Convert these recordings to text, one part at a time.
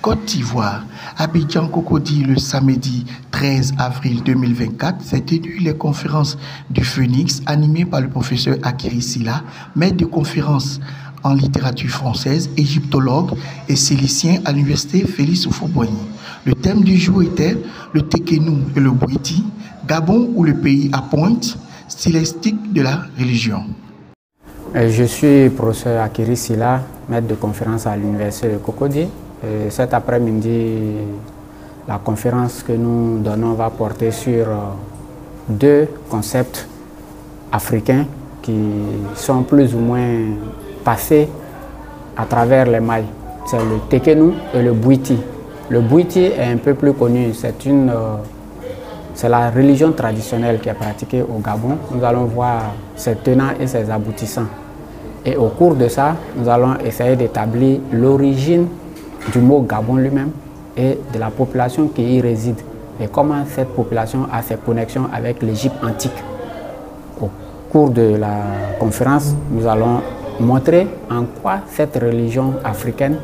Côte d'Ivoire, Abidjan Cocody le samedi 13 avril 2024 s'est tenue les conférences du Phénix animées par le professeur Akiri Sylla, maître de conférences en littérature française, égyptologue et célicien à l'université Félix Houphouët-Boigny. Le thème du jour était le Tekenou et le Bouiti, Gabon ou le pays à pointe stylistique de la religion. Je suis professeur Akiri Sylla, maître de conférence à l'université de Cocody. Cet après-midi, la conférence que nous donnons va porter sur deux concepts africains qui sont plus ou moins passés à travers les mailles. C'est le Tekenou et le Bouiti. Le Bouiti est un peu plus connu, c'est la religion traditionnelle qui est pratiquée au Gabon. Nous allons voir ses tenants et ses aboutissants. Et au cours de ça, nous allons essayer d'établir l'origine du mot Gabon lui-même et de la population qui y réside et comment cette population a ses connexions avec l'Égypte antique. Au cours de la conférence, nous allons montrer en quoi cette religion africaine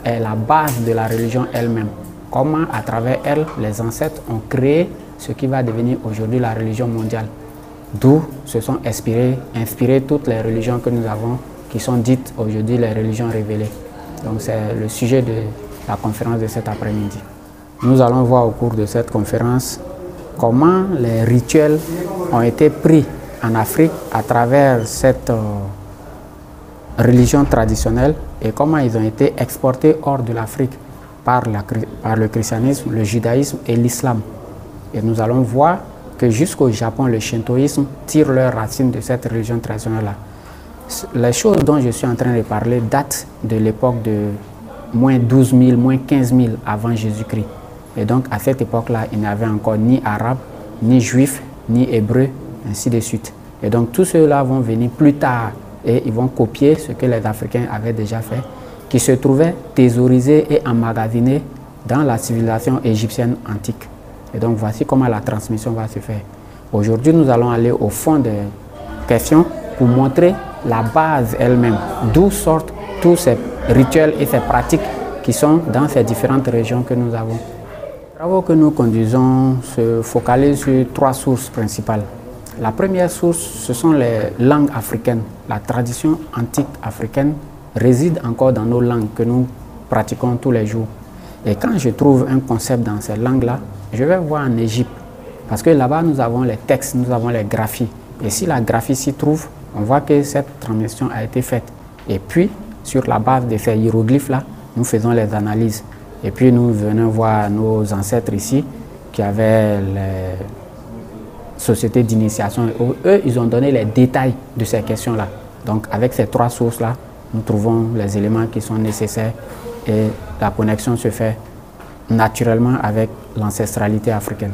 est la base de la religion elle-même. Comment, à travers elle, les ancêtres ont créé ce qui va devenir aujourd'hui la religion mondiale. D'où se sont inspirées toutes les religions que nous avons, qui sont dites aujourd'hui les religions révélées. Donc c'est le sujet de la conférence de cet après-midi. Nous allons voir au cours de cette conférence comment les rituels ont été pris en Afrique à travers cette religion traditionnelle et comment ils ont été exportés hors de l'Afrique par le christianisme, le judaïsme et l'islam. Et nous allons voir que jusqu'au Japon, le shintoïsme tire leurs racines de cette religion traditionnelle-là. Les choses dont je suis en train de parler datent de l'époque de moins 12 000, moins 15 000 avant Jésus-Christ. Et donc à cette époque-là, il n'y avait encore ni arabes, ni juifs, ni hébreux, ainsi de suite. Et donc tous ceux-là vont venir plus tard et ils vont copier ce que les Africains avaient déjà fait, qui se trouvait thésaurisé et emmagasiné dans la civilisation égyptienne antique. Et donc voici comment la transmission va se faire. Aujourd'hui, nous allons aller au fond des questions pour montrer la base elle-même, d'où sortent tous ces rituels et ces pratiques qui sont dans ces différentes régions que nous avons. Les travaux que nous conduisons se focalisent sur trois sources principales. La première source, ce sont les langues africaines. La tradition antique africaine réside encore dans nos langues que nous pratiquons tous les jours. Et quand je trouve un concept dans ces langues-là, je vais voir en Égypte. Parce que là-bas, nous avons les textes, nous avons les graphies. Et si la graphie s'y trouve, on voit que cette transmission a été faite. Et puis, sur la base de ces hiéroglyphes-là, nous faisons les analyses. Et puis, nous venons voir nos ancêtres ici, qui avaient les sociétés d'initiation. Eux, ils ont donné les détails de ces questions-là. Donc, avec ces trois sources-là, nous trouvons les éléments qui sont nécessaires et la connexion se fait naturellement avec l'ancestralité africaine.